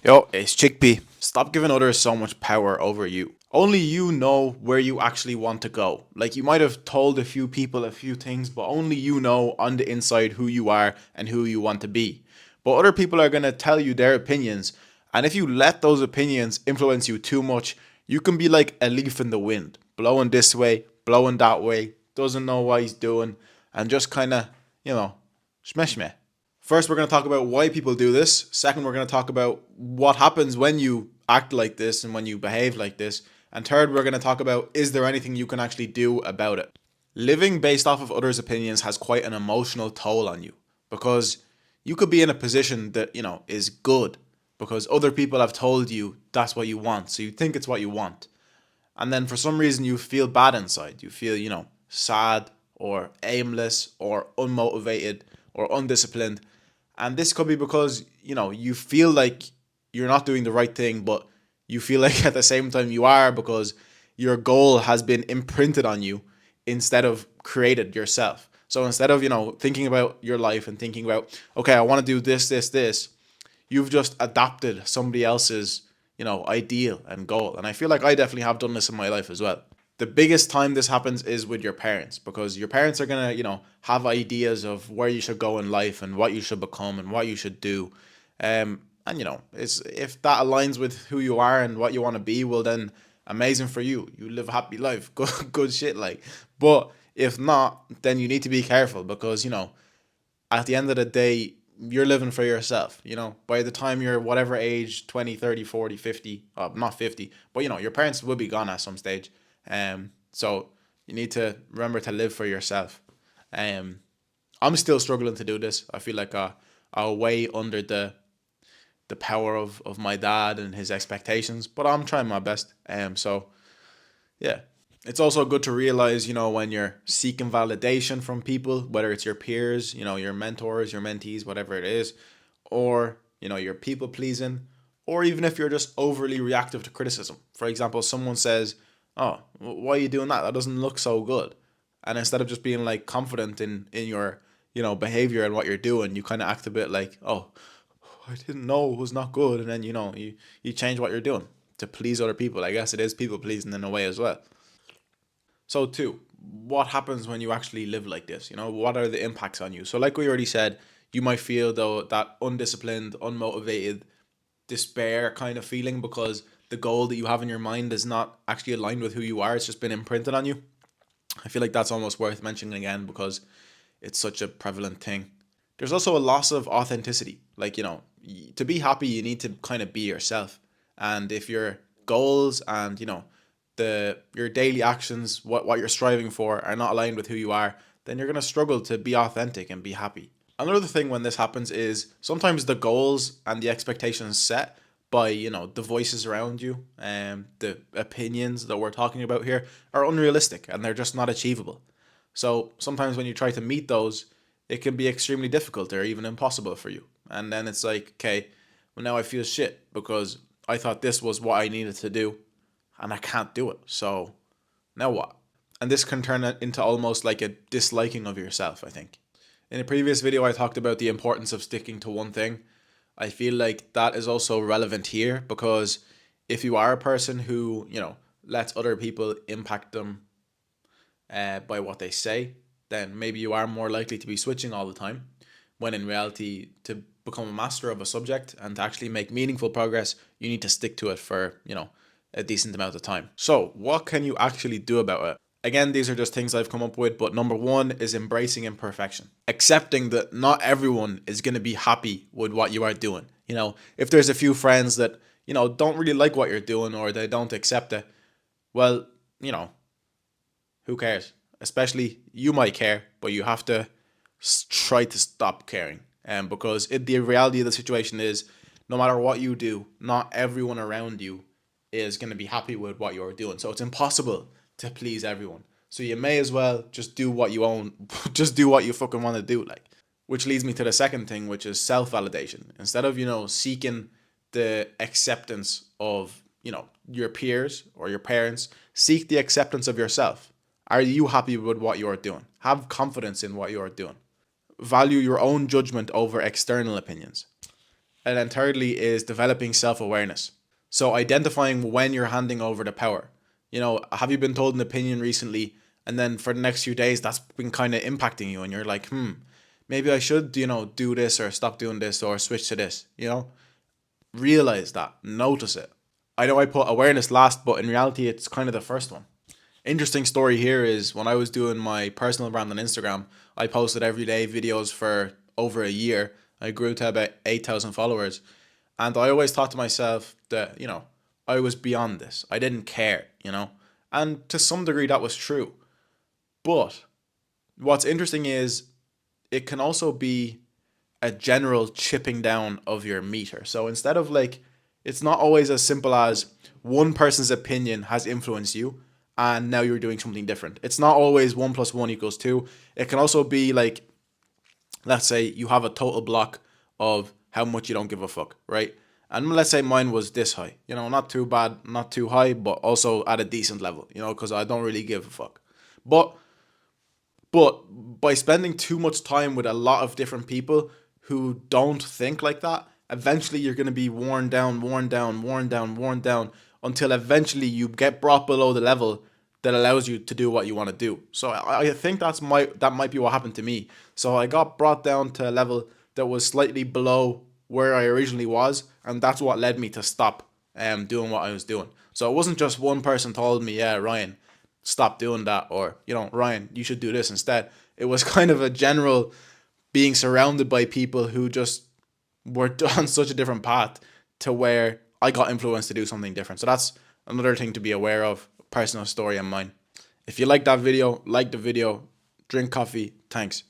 Yo, it's Chickpea. Stop giving others so much power over you. Only you know where you actually want to go. Like, you might have told a few people a few things, but only you know on the inside who you are and who you want to be. But other people are going to tell you their opinions. And if you let those opinions influence you too much, you can be like a leaf in the wind, blowing this way, blowing that way, doesn't know what he's doing, and just kind of, you know, shmeshmeh. First, we're going to talk about why people do this. Second, we're going to talk about what happens when you act like this and when you behave like this. And third, we're going to talk about is there anything you can actually do about it? Living based off of others' opinions has quite an emotional toll on you because you could be in a position that, is good because other people have told you that's what you want. So you think it's what you want. And then for some reason, you feel bad inside. You feel, sad or aimless or unmotivated or undisciplined. And this could be because, you feel like you're not doing the right thing, but you feel like at the same time you are because your goal has been imprinted on you instead of created yourself. So instead of, thinking about your life and thinking about, okay, I want to do this, this, this, you've just adopted somebody else's, ideal and goal. And I feel like I definitely have done this in my life as well. The biggest time this happens is with your parents because your parents are going to, have ideas of where you should go in life and what you should become and what you should do. And it's if that aligns with who you are and what you want to be, well then amazing for you. You live a happy life. Good shit like. But if not, then you need to be careful because, at the end of the day, you're living for yourself. By the time you're whatever age, 20, 30, 40, 50, not 50, but your parents will be gone at some stage. So you need to remember to live for yourself. Um, I'm still struggling to do this. I feel like I'll way under the power of my dad and his expectations, but I'm trying my best. So yeah. It's also good to realize, when you're seeking validation from people, whether it's your peers, your mentors, your mentees, whatever it is, or, you're people pleasing, or even if you're just overly reactive to criticism. For example, someone says, "Oh, why are you doing that? That doesn't look so good." And instead of just being like confident in your, behavior and what you're doing, you kind of act a bit like, "Oh, I didn't know it was not good." And then, you change what you're doing to please other people. I guess it is people pleasing in a way as well. So, two, what happens when you actually live like this? What are the impacts on you? So, like we already said, you might feel though that undisciplined, unmotivated, despair kind of feeling because the goal that you have in your mind is not actually aligned with who you are. It's just been imprinted on you. I feel like that's almost worth mentioning again because it's such a prevalent thing. There's also a loss of authenticity. Like, to be happy, you need to kind of be yourself. And if your goals and, the your daily actions, what you're striving for are not aligned with who you are, then you're gonna struggle to be authentic and be happy. Another thing when this happens is sometimes the goals and the expectations set by the voices around you and the opinions that we're talking about here are unrealistic and they're just not achievable. So sometimes when you try to meet those, it can be extremely difficult or even impossible for you. And then it's like, okay, well now I feel shit because I thought this was what I needed to do and I can't do it. So now what? And this can turn it into almost like a disliking of yourself, I think. In a previous video, I talked about the importance of sticking to one thing. I feel like that is also relevant here because if you are a person who, lets other people impact them by what they say, then maybe you are more likely to be switching all the time. When in reality, to become a master of a subject and to actually make meaningful progress, you need to stick to it for, a decent amount of time. So, what can you actually do about it? Again, these are just things I've come up with, but number one is embracing imperfection. Accepting that not everyone is going to be happy with what you are doing. If there's a few friends that, don't really like what you're doing or they don't accept it, well, who cares? Especially you might care, but you have to try to stop caring. Because the reality of the situation is, no matter what you do, not everyone around you is going to be happy with what you're doing. So it's impossible to please everyone. So you may as well just do what you own, just do what you fucking want to do. Like, which leads me to the second thing, which is self validation. Instead of seeking the acceptance of your peers or your parents, seek the acceptance of yourself. Are you happy with what you are doing? Have confidence in what you are doing. Value your own judgment over external opinions. And then thirdly is developing self-awareness. So identifying when you're handing over the power. You know, have you been told an opinion recently and then for the next few days that's been kind of impacting you and you're like, maybe I should, do this or stop doing this or switch to this, Realize that, notice it. I know I put awareness last, but in reality, it's kind of the first one. Interesting story here is when I was doing my personal brand on Instagram, I posted everyday videos for over a year. I grew to about 8,000 followers. And I always thought to myself that, I was beyond this. I didn't care. And to some degree, that was true. But what's interesting is it can also be a general chipping down of your meter. So instead of like, it's not always as simple as one person's opinion has influenced you and now you're doing something different. It's not always 1 + 1 = 2. It can also be like, let's say you have a total block of how much you don't give a fuck, right? And let's say mine was this high, not too bad, not too high, but also at a decent level, because I don't really give a fuck. But by spending too much time with a lot of different people who don't think like that, eventually you're going to be worn down, worn down, worn down, worn down until eventually you get brought below the level that allows you to do what you want to do. So I think that might be what happened to me. So I got brought down to a level that was slightly below where I originally was, and that's what led me to stop doing what I was doing. So it wasn't just one person told me, yeah, Ryan, stop doing that, or Ryan, you should do this instead. It was kind of a general being surrounded by people who just were on such a different path to where I got influenced to do something different. So that's another thing to be aware of, personal story of mine. If you like that video, like the video, drink coffee. Thanks.